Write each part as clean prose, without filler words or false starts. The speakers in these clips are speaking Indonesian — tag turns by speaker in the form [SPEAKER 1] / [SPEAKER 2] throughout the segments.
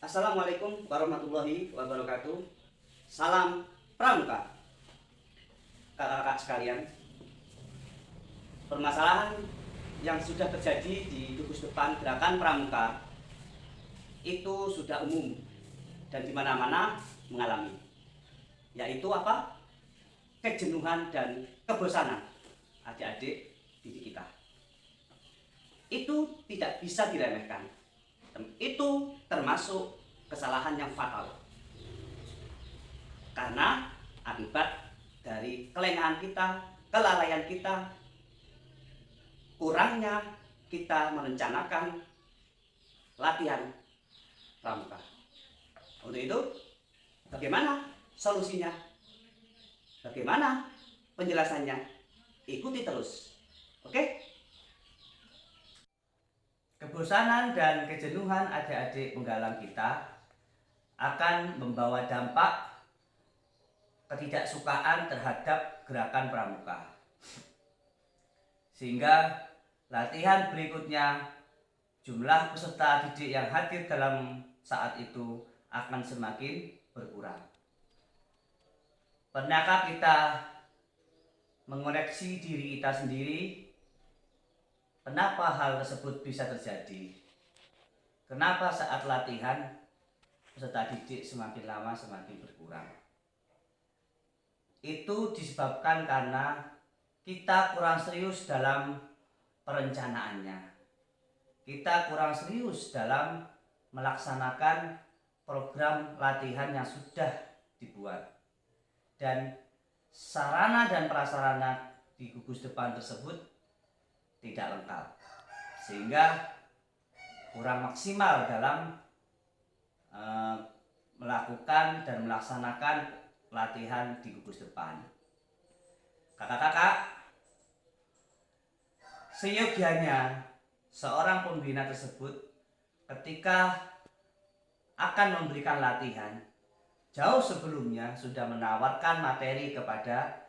[SPEAKER 1] Assalamualaikum warahmatullahi wabarakatuh. Salam Pramuka. Kakak-kakak sekalian, permasalahan yang sudah terjadi di gugus depan gerakan Pramuka itu sudah umum dan di mana-mana mengalami, yaitu apa? Kejenuhan dan kebosanan adik-adik didik kita. Itu tidak bisa diremehkan. Itu termasuk kesalahan yang fatal karena akibat dari kelengahan kita, kelalaian kita, kurangnya kita merencanakan latihan pramuka. Untuk itu, bagaimana solusinya? Bagaimana penjelasannya? Ikuti terus. Oke? Kebosanan dan kejenuhan adik-adik penggalang kita akan membawa dampak ketidaksukaan terhadap gerakan pramuka. Sehingga latihan berikutnya jumlah peserta didik yang hadir dalam saat itu akan semakin berkurang. Pernahkah kita mengoreksi diri kita sendiri? Kenapa hal tersebut bisa terjadi? Kenapa saat latihan peserta didik semakin lama semakin berkurang? Itu disebabkan karena kita kurang serius dalam perencanaannya. Kita kurang serius dalam melaksanakan program latihan yang sudah dibuat. Dan sarana dan prasarana di gugus depan tersebut tidak lengkap, sehingga kurang maksimal dalam melakukan dan melaksanakan latihan di gugus depan. Kakak-kakak, seyogianya seorang pembina tersebut ketika akan memberikan latihan jauh sebelumnya sudah menawarkan materi kepada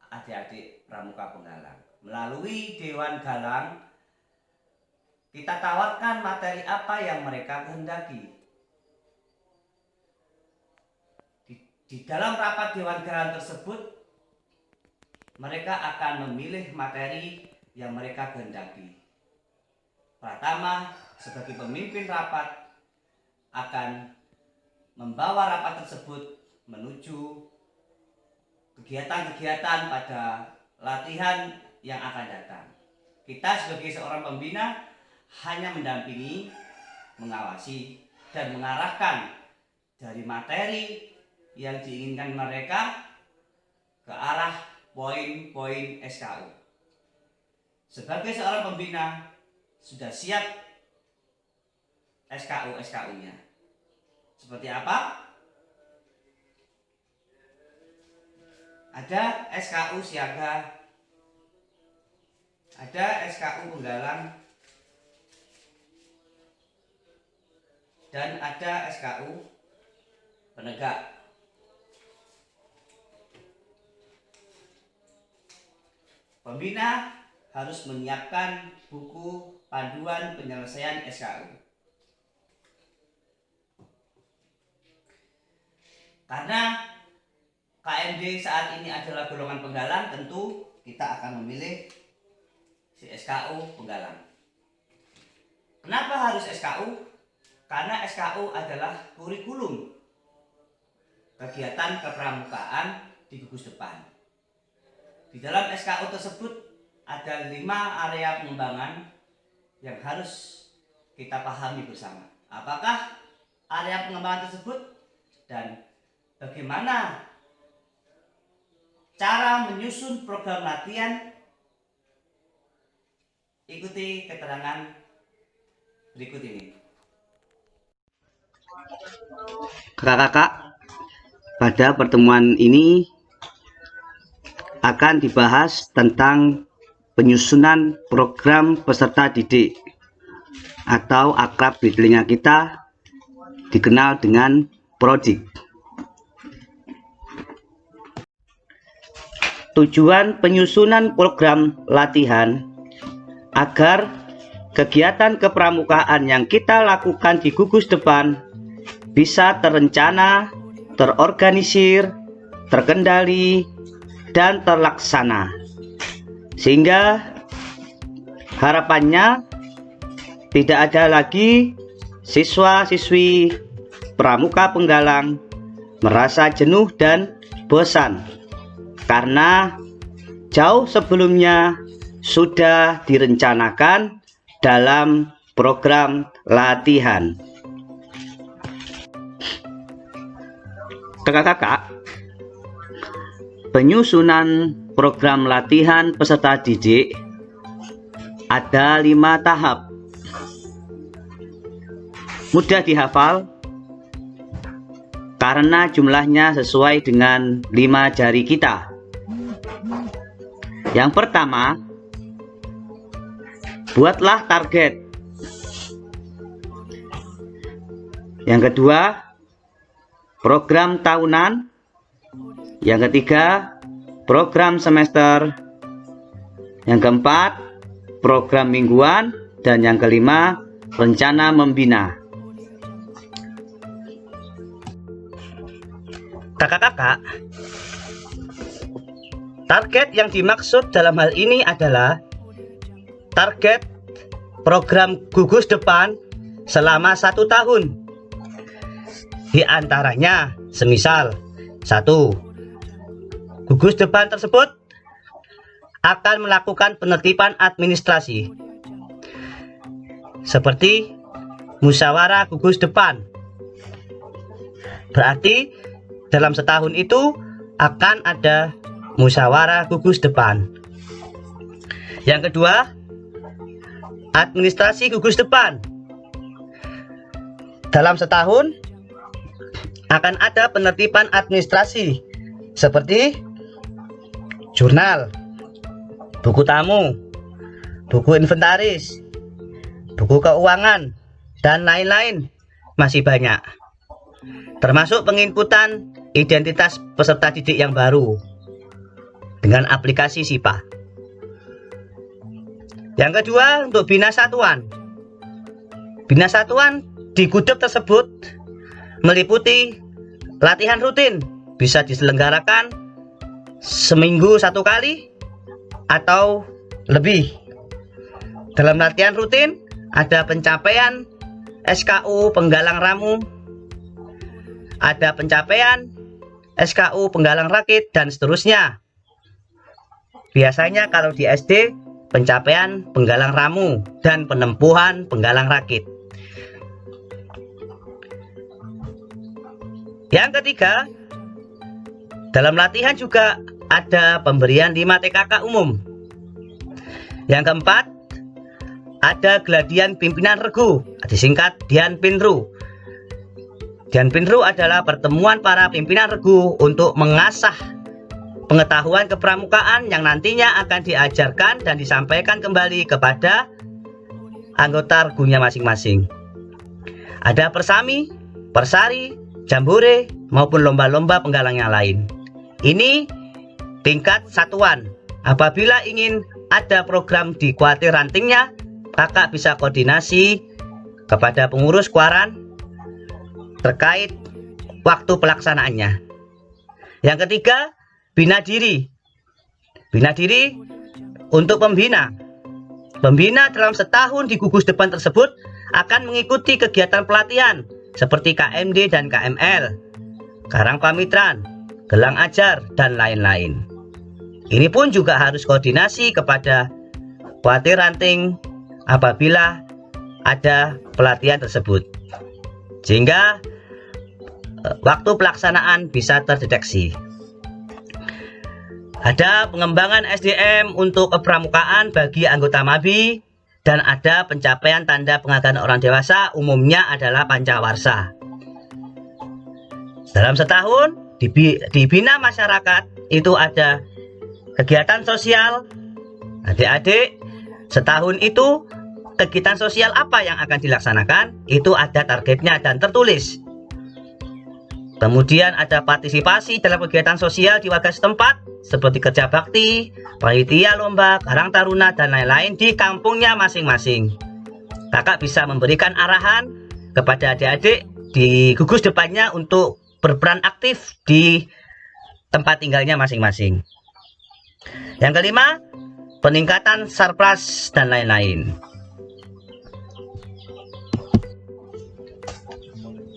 [SPEAKER 1] adik-adik pramuka penggalang. Melalui Dewan Galang, kita tawarkan materi apa yang mereka kehendaki. Di dalam rapat Dewan Galang tersebut, mereka akan memilih materi yang mereka kehendaki. Pertama, sebagai pemimpin rapat, akan membawa rapat tersebut menuju kegiatan-kegiatan pada latihan yang akan datang. Kita sebagai seorang pembina hanya mendampingi, mengawasi, dan mengarahkan dari materi yang diinginkan mereka ke arah poin-poin SKU. Sebagai seorang pembina sudah siap SKU-SKU-nya. Seperti apa? Ada SKU siaga, ada SKU penggalang, dan ada SKU penegak. Pembina harus menyiapkan buku panduan penyelesaian SKU. Karena KMD saat ini adalah golongan penggalang, tentu kita akan memilih si SKU penggalang. Kenapa harus SKU? Karena SKU adalah kurikulum kegiatan kepramukaan di gugus depan. Di dalam SKU tersebut ada 5 area pengembangan yang harus kita pahami bersama. Apakah area pengembangan tersebut dan bagaimana cara menyusun program latihan? Ikuti keterangan berikut ini. Kakak-kakak, pada pertemuan ini akan dibahas tentang penyusunan program peserta didik atau akrab di telinga kita dikenal dengan Prodik. Tujuan penyusunan program latihan agar kegiatan kepramukaan yang kita lakukan di gugus depan bisa terencana, terorganisir, terkendali, dan terlaksana. Sehingga harapannya tidak ada lagi siswa-siswi pramuka penggalang merasa jenuh dan bosan, karena jauh sebelumnya sudah direncanakan dalam program latihan. Kakak-kakak, penyusunan program latihan peserta didik ada 5 tahap. Mudah dihafal karena jumlahnya sesuai dengan 5 jari kita. Yang pertama, buatlah target. Yang kedua, program tahunan. Yang ketiga, program semester. Yang keempat, program mingguan. Dan yang kelima, rencana membina. Kakak-kakak, target yang dimaksud dalam hal ini adalah target program gugus depan selama 1 tahun. Di antaranya, semisal 1. Gugus depan tersebut akan melakukan penertiban administrasi seperti musyawarah gugus depan. Berarti dalam setahun itu akan ada musyawarah gugus depan. Yang kedua, administrasi gugus depan. Dalam setahun akan ada penertiban administrasi seperti jurnal, buku tamu, buku inventaris, buku keuangan, dan lain-lain. Masih banyak, termasuk penginputan identitas peserta didik yang baru dengan aplikasi SIPA. Yang kedua, untuk bina satuan. Bina satuan di Gudep tersebut meliputi latihan rutin, bisa diselenggarakan seminggu 1 kali atau lebih. Dalam latihan rutin ada pencapaian SKU penggalang ramu, ada pencapaian SKU penggalang rakit, dan seterusnya. Biasanya kalau di SD, pencapaian penggalang ramu dan penempuhan penggalang rakit. Yang ketiga, dalam latihan juga ada pemberian 5 TKK umum. Yang keempat, ada geladian pimpinan regu, disingkat Dian Pinru. Dian Pinru adalah pertemuan para pimpinan regu untuk mengasah pengetahuan kepramukaan yang nantinya akan diajarkan dan disampaikan kembali kepada anggota regunya masing-masing. Ada persami, persari, jambore, maupun lomba-lomba penggalang yang lain. Ini tingkat satuan. Apabila ingin ada program di kuartir rantingnya, kakak bisa koordinasi kepada pengurus kuaran terkait waktu pelaksanaannya. Yang ketiga, bina diri. Bina diri untuk pembina. Pembina dalam setahun di gugus depan tersebut akan mengikuti kegiatan pelatihan seperti KMD dan KML, Karang Pamitran, Gelang Ajar, dan lain-lain. Ini pun juga harus koordinasi kepada kuartir ranting apabila ada pelatihan tersebut, sehingga waktu pelaksanaan bisa terdeteksi. Ada pengembangan SDM untuk kepramukaan bagi anggota MABI, dan ada pencapaian tanda penghargaan orang dewasa, umumnya adalah Pancawarsa. Dalam setahun di bina masyarakat itu ada kegiatan sosial. Adik-adik, setahun itu kegiatan sosial apa yang akan dilaksanakan? Itu ada targetnya dan tertulis. Kemudian ada partisipasi dalam kegiatan sosial di warga setempat seperti kerja bakti, panitia lomba, karang taruna, dan lain-lain di kampungnya masing-masing. Kakak bisa memberikan arahan kepada adik-adik
[SPEAKER 2] di gugus depannya untuk berperan aktif di tempat tinggalnya masing-masing. Yang kelima, peningkatan surplus dan lain-lain.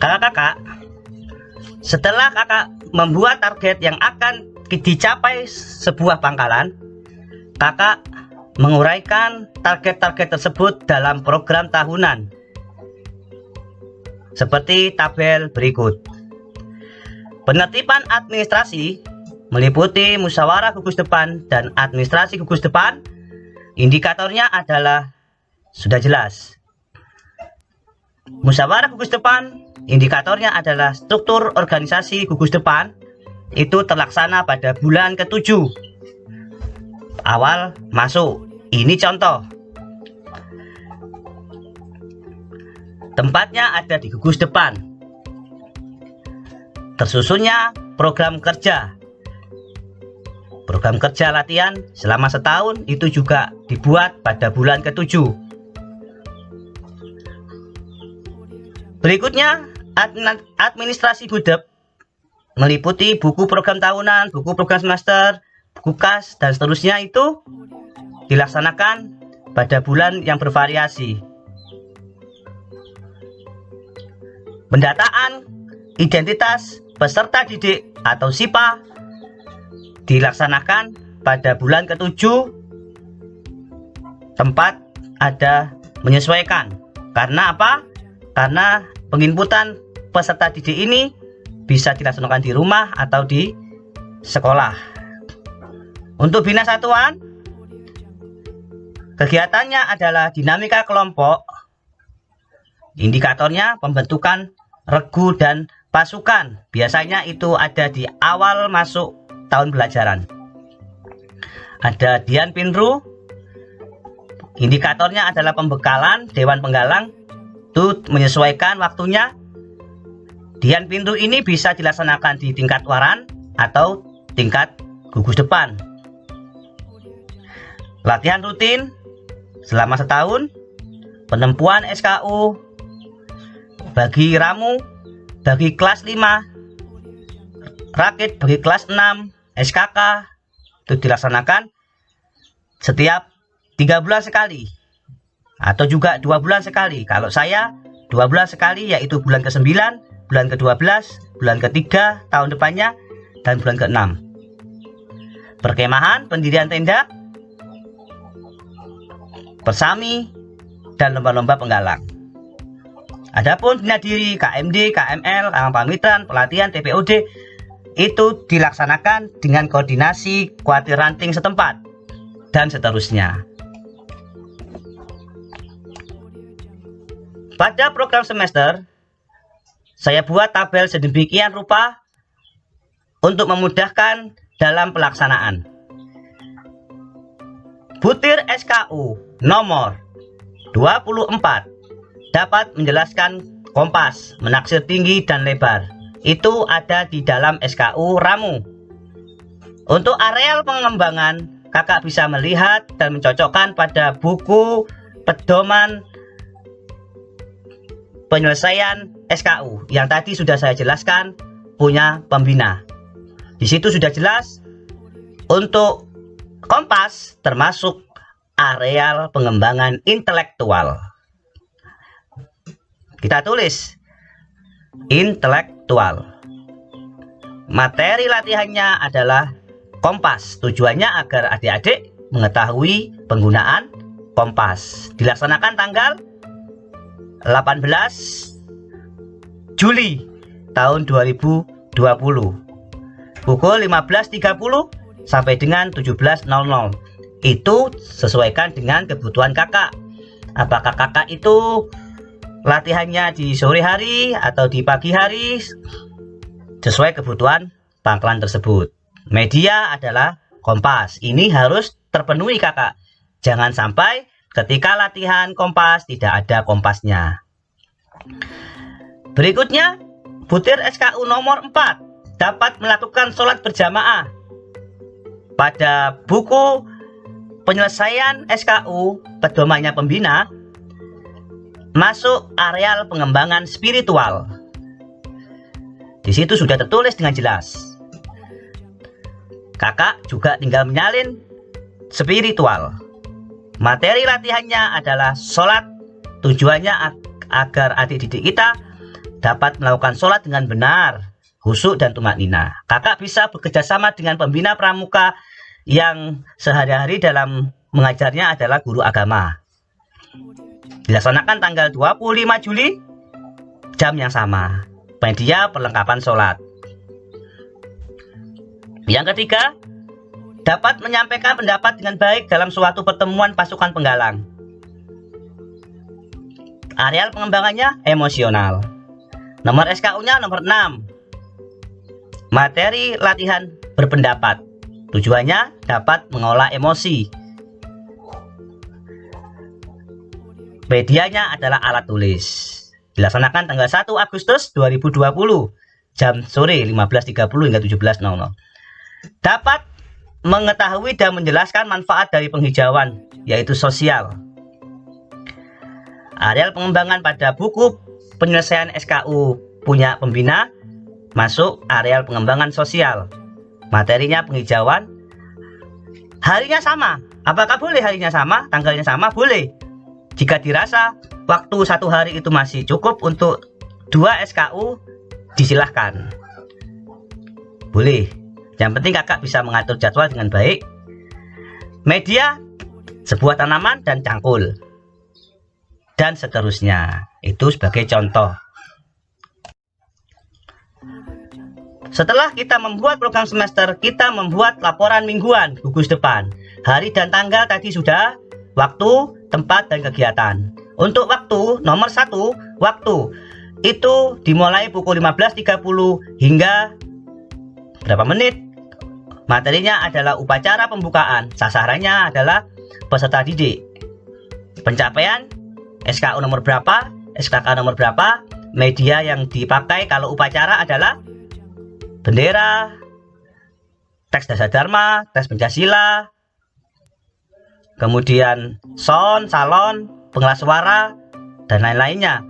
[SPEAKER 2] Kakak-kakak, setelah kakak membuat target yang akan dicapai sebuah pangkalan, kakak menguraikan target-target tersebut dalam program tahunan seperti tabel berikut. Penertiban administrasi meliputi musyawarah gugus depan dan administrasi gugus depan. Indikatornya adalah sudah jelas. Musyawarah gugus depan, indikatornya adalah struktur organisasi gugus depan. Itu terlaksana pada bulan ke-7 awal masuk. Ini contoh. Tempatnya ada di gugus depan. Tersusunnya program kerja. Program kerja latihan selama setahun itu juga dibuat pada bulan ke-7. Berikutnya, administrasi budep meliputi buku program tahunan, buku program semester, buku kas, dan seterusnya itu dilaksanakan pada bulan yang bervariasi. Pendataan identitas peserta didik atau SIPA dilaksanakan pada bulan ke-7. Tempat ada menyesuaikan. Karena apa? Karena penginputan peserta didik ini bisa dilaksanakan di rumah atau di sekolah. Untuk bina satuan, kegiatannya adalah dinamika kelompok. Indikatornya pembentukan regu dan pasukan. Biasanya itu ada di awal masuk tahun pelajaran. Ada Dian Pinru. Indikatornya adalah pembekalan Dewan Penggalang. Itu menyesuaikan waktunya. Dian Pintu ini bisa dilaksanakan di tingkat waran atau tingkat gugus depan. Latihan rutin selama setahun, penempuan SKU bagi Ramu, bagi kelas 5, Rakit bagi kelas 6, SKK itu dilaksanakan setiap 3 bulan sekali atau juga 2 bulan sekali. Kalau saya 2 bulan sekali, yaitu bulan ke-9, bulan ke-12, bulan ke-3 tahun depannya, dan bulan ke-6. Perkemahan, pendirian tenda, persami, dan lomba-lomba penggalang. Adapun bina diri, KMD, KML, pamitan, pelatihan, TPOD, itu dilaksanakan dengan koordinasi kuartir ranting setempat, dan seterusnya. Pada program semester, saya buat tabel sedemikian rupa untuk memudahkan dalam pelaksanaan. Butir SKU nomor 24 dapat menjelaskan kompas, menaksir tinggi dan lebar. Itu ada di dalam SKU Ramu. Untuk areal pengembangan, kakak bisa melihat dan mencocokkan pada buku pedoman penyelesaian SKU yang tadi sudah saya jelaskan punya pembina. Di situ sudah jelas untuk kompas termasuk areal pengembangan intelektual. Kita tulis intelektual. Materi latihannya adalah kompas. Tujuannya agar adik-adik mengetahui penggunaan kompas. Dilaksanakan tanggal 18 Juli tahun 2020 pukul 15.30 sampai dengan 17.00. Itu sesuaikan dengan kebutuhan kakak. Apakah kakak itu latihannya di sore hari atau di pagi hari, sesuai kebutuhan pangkalan tersebut. Media adalah kompas. Ini harus terpenuhi kakak. Jangan sampai ketika latihan kompas tidak ada kompasnya. Berikutnya, butir SKU nomor 4 dapat melakukan sholat berjamaah. Pada buku penyelesaian SKU pedomannya pembina, masuk areal pengembangan spiritual. Di situ sudah tertulis dengan jelas. Kakak juga tinggal menyalin spiritual. Materi latihannya adalah sholat. Tujuannya agar adik-didik kita dapat melakukan sholat dengan benar, khusyuk dan tumaknina. Kakak bisa bekerja sama dengan pembina pramuka yang sehari-hari dalam mengajarnya adalah guru agama. Dilaksanakan tanggal 25 Juli, jam yang sama. Media perlengkapan sholat. Yang ketiga, dapat menyampaikan pendapat dengan baik dalam suatu pertemuan pasukan penggalang. Areal pengembangannya emosional. Nomor SKU-nya nomor 6. Materi latihan berpendapat. Tujuannya dapat mengolah emosi. Medianya adalah alat tulis. Dilaksanakan tanggal 1 Agustus 2020, jam sore 15.30 hingga 17.00. Dapat mengetahui dan menjelaskan manfaat dari penghijauan, yaitu sosial. Areal pengembangan pada buku penyelesaian SKU punya pembina masuk areal pengembangan sosial. Materinya penghijauan. Harinya sama. Apakah boleh harinya sama? Tanggalnya sama? Boleh. Jika dirasa waktu 1 hari itu masih cukup untuk 2 SKU, disilahkan. Boleh. Yang penting kakak bisa mengatur jadwal dengan baik. Media, sebuah tanaman dan cangkul, dan seterusnya. Itu sebagai contoh. Setelah kita membuat program semester, kita membuat laporan mingguan gugus depan. Hari dan tanggal tadi sudah, waktu, tempat, dan kegiatan. Untuk waktu, nomor 1, waktu. Itu dimulai pukul 15.30 hingga berapa menit? Materinya adalah upacara pembukaan. Sasarannya adalah peserta didik. Pencapaian, SKU nomor berapa, SKK nomor berapa. Media yang dipakai kalau upacara adalah bendera, teks dasar dharma, teks Pancasila, kemudian sound, salon, pengeras suara, dan lain-lainnya.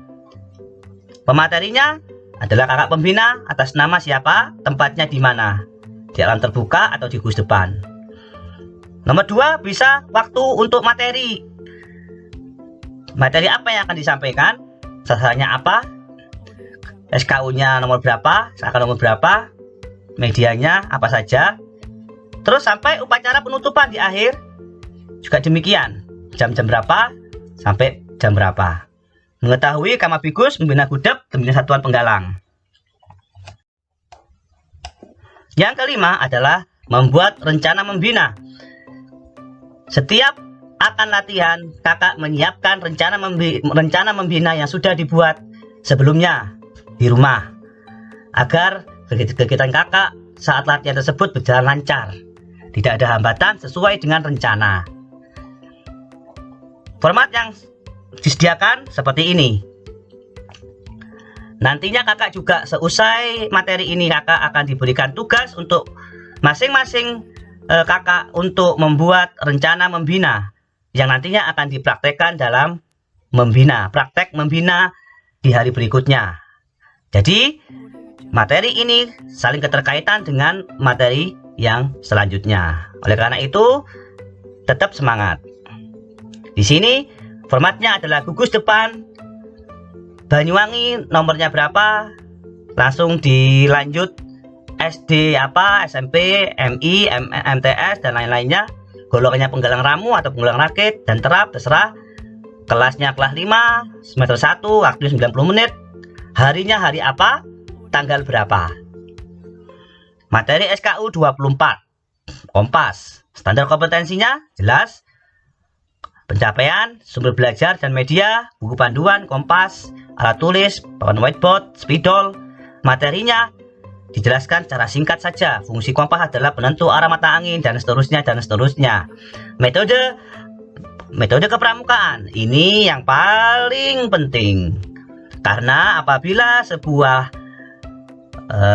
[SPEAKER 2] Pematerinya adalah kakak pembina atas nama siapa, tempatnya di mana, di alam terbuka atau di gugus depan. Nomor 2, bisa waktu untuk materi. Materi apa yang akan disampaikan, sasarannya apa, SKU-nya nomor berapa, SKK nomor berapa, medianya apa saja. Terus sampai upacara penutupan di akhir juga demikian, jam-jam berapa sampai jam berapa. Mengetahui Kamabigus membina gudeg, membina satuan penggalang. Yang kelima adalah membuat rencana membina. Setiap akan latihan, kakak menyiapkan rencana membina yang sudah dibuat sebelumnya di rumah, agar kegiatan kakak saat latihan tersebut berjalan lancar, tidak ada hambatan sesuai dengan rencana. Format yang disediakan seperti ini. Nantinya kakak juga seusai materi ini, kakak akan diberikan tugas untuk masing-masing kakak untuk membuat rencana membina yang nantinya akan dipraktekkan dalam praktek membina di hari berikutnya. Jadi materi ini saling keterkaitan dengan materi yang selanjutnya. Oleh karena itu, tetap semangat. Di sini formatnya adalah gugus depan Banyuwangi, nomornya berapa, langsung dilanjut SD apa, SMP, MI, MTS, dan lain-lainnya. Golongannya penggalang ramu atau penggalang rakit dan terap, terserah. Kelasnya kelas 5, semester 1, waktu 90 menit. Harinya hari apa, tanggal berapa. Materi SKU 24, Kompas. Standar kompetensinya jelas. Pencapaian, sumber belajar dan media, buku panduan, kompas, alat tulis, papan whiteboard, spidol. Materinya dijelaskan secara singkat saja. Fungsi kompas adalah penentu arah mata angin, dan seterusnya dan seterusnya. Metode kepramukaan ini yang paling penting, karena apabila sebuah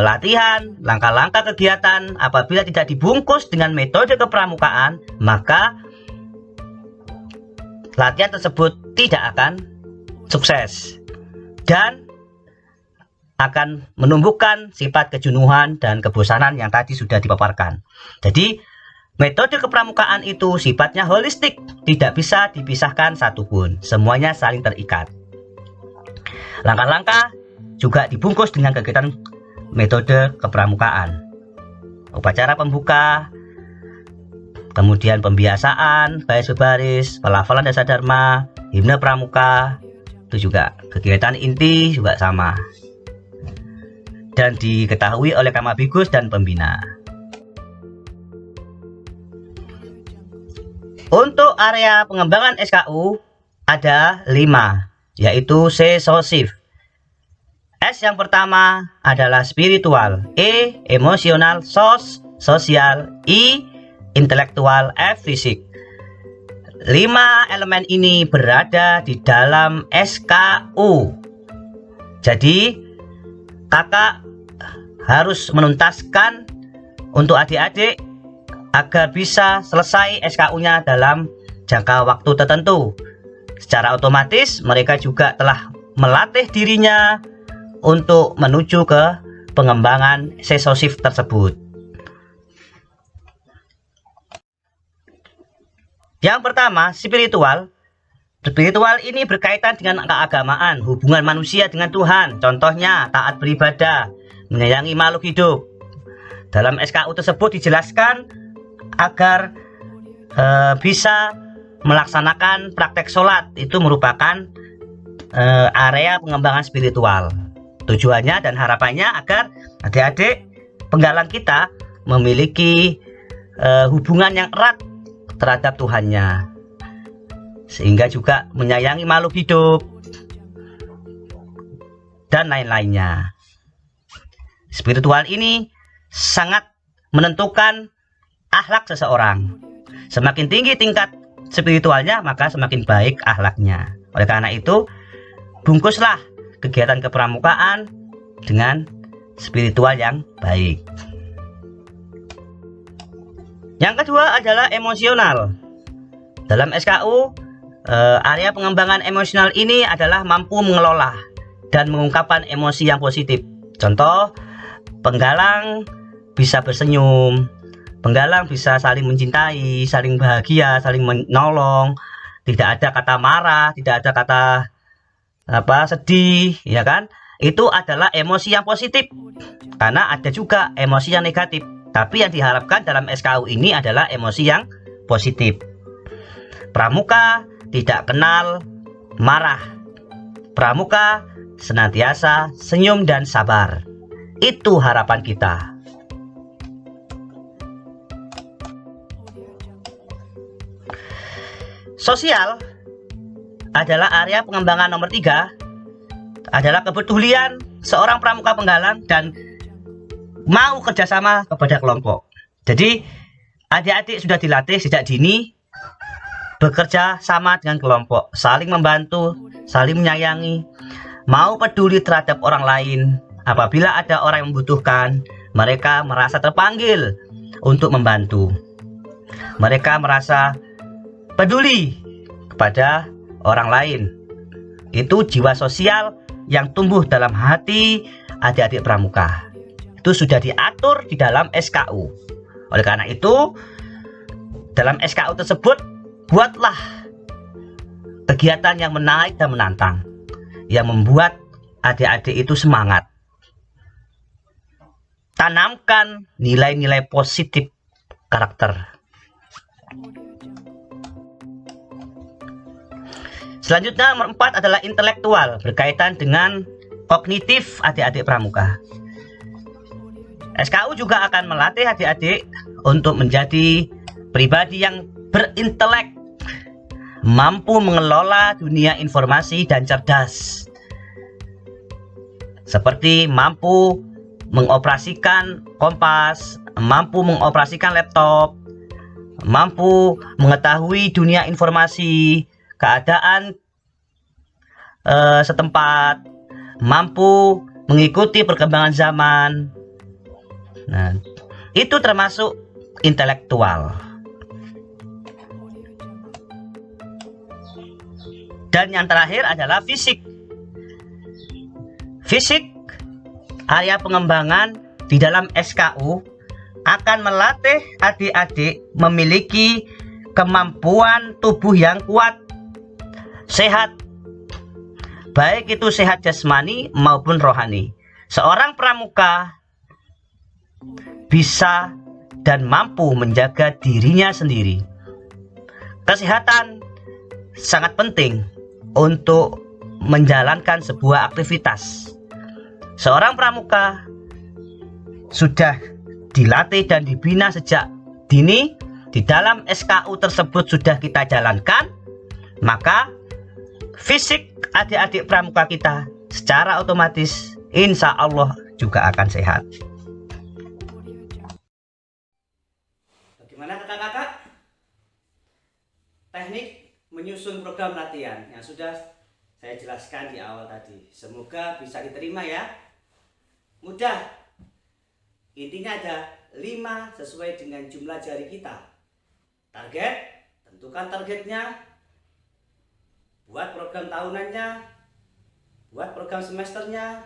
[SPEAKER 2] latihan, langkah-langkah kegiatan apabila tidak dibungkus dengan metode kepramukaan, maka latihan tersebut tidak akan sukses. Dan akan menumbuhkan sifat kejenuhan dan kebosanan yang tadi sudah dipaparkan. Jadi metode kepramukaan itu sifatnya holistik, tidak bisa dipisahkan satupun, semuanya saling terikat. Langkah-langkah juga dibungkus dengan kegiatan metode kepramukaan. Upacara pembuka, kemudian pembiasaan, baris berbaris, pelafalan dasar dharma, himne pramuka, itu juga kegiatan inti juga sama. Dan diketahui oleh Kamabigus dan pembina. Untuk area pengembangan SKU ada 5, yaitu sesosif. S yang pertama adalah spiritual, E emosional, SOS sosial, I intelektual, F fisik. 5 elemen ini berada di dalam SKU. Jadi kakak harus menuntaskan untuk adik-adik agar bisa selesai SKU-nya dalam jangka waktu tertentu. Secara otomatis mereka juga telah melatih dirinya untuk menuju ke pengembangan sesosif tersebut. Yang pertama, spiritual. Spiritual ini berkaitan dengan keagamaan, hubungan manusia dengan Tuhan. Contohnya, taat beribadah, menyayangi makhluk hidup. Dalam SKU tersebut dijelaskan agar bisa melaksanakan praktek sholat. Itu merupakan area pengembangan spiritual. Tujuannya dan harapannya agar adik-adik penggalang kita memiliki hubungan yang erat terhadap Tuhannya, sehingga juga menyayangi makhluk hidup dan lain-lainnya. Spiritual ini sangat menentukan akhlak seseorang. Semakin tinggi tingkat spiritualnya, maka semakin baik akhlaknya. Oleh karena itu, bungkuslah kegiatan kepramukaan dengan spiritual yang baik. Yang kedua adalah emosional. Dalam SKU, area pengembangan emosional ini adalah mampu mengelola dan mengungkapkan emosi yang positif. Contoh, penggalang bisa bersenyum, penggalang bisa saling mencintai, saling bahagia, saling menolong, tidak ada kata marah, tidak ada kata sedih, ya kan? Itu adalah emosi yang positif. Karena ada juga emosi yang negatif. Tapi yang diharapkan dalam SKU ini adalah emosi yang positif. Pramuka tidak kenal marah. Pramuka senantiasa senyum dan sabar. Itu harapan kita. Sosial adalah area pengembangan nomor 3, adalah kepedulian seorang pramuka penggalang dan mau kerjasama kepada kelompok. Jadi adik-adik sudah dilatih sejak dini bekerja sama dengan kelompok, saling membantu, saling menyayangi, mau peduli terhadap orang lain. Apabila ada orang yang membutuhkan, mereka merasa terpanggil untuk membantu. Mereka merasa peduli kepada orang lain. Itu jiwa sosial yang tumbuh dalam hati adik-adik pramuka. Itu sudah diatur di dalam SKU. Oleh karena itu, dalam SKU tersebut buatlah kegiatan yang menarik dan menantang, yang membuat adik-adik itu semangat. Tanamkan nilai-nilai positif karakter. Selanjutnya nomor 4 adalah intelektual, berkaitan dengan kognitif adik-adik pramuka. SKU juga akan melatih adik-adik untuk menjadi pribadi yang berintelek, mampu mengelola dunia informasi dan cerdas, seperti mampu mengoperasikan kompas, mampu mengoperasikan laptop, mampu mengetahui dunia informasi, keadaan setempat, mampu mengikuti perkembangan zaman. Nah, itu termasuk intelektual. Dan yang terakhir adalah fisik. Fisik area pengembangan di dalam SKU akan melatih adik-adik memiliki kemampuan tubuh yang kuat, sehat, baik itu sehat jasmani maupun rohani. Seorang pramuka bisa dan mampu menjaga dirinya sendiri. Kesehatan sangat penting untuk menjalankan sebuah aktivitas. Seorang pramuka sudah dilatih dan dibina sejak dini, di dalam SKU tersebut sudah kita jalankan, maka fisik adik-adik pramuka kita secara otomatis insya Allah juga akan sehat.
[SPEAKER 1] Bagaimana kakak-kakak? Teknik menyusun program latihan yang sudah saya jelaskan di awal tadi. Semoga bisa diterima ya. Mudah. Intinya ada 5 sesuai dengan jumlah jari kita. Target, tentukan targetnya. Buat program tahunannya, buat program semesternya,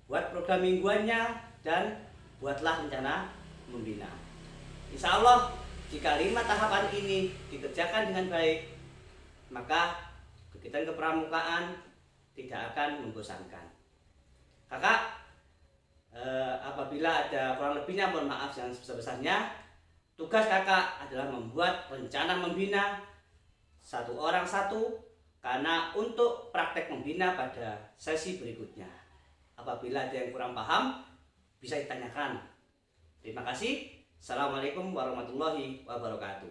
[SPEAKER 1] buat program mingguannya, dan buatlah rencana membina. Insya Allah, jika 5 tahapan ini dikerjakan dengan baik, maka kegiatan kepramukaan tidak akan membosankan. Kakak, apabila ada kurang lebihnya mohon maaf yang sebesar-besarnya. Tugas kakak adalah membuat rencana membina satu orang satu, karena untuk praktek membina pada sesi berikutnya. Apabila ada yang kurang paham, bisa ditanyakan. Terima kasih. Assalamualaikum warahmatullahi wabarakatuh.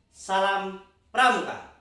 [SPEAKER 1] Salam Pramuka.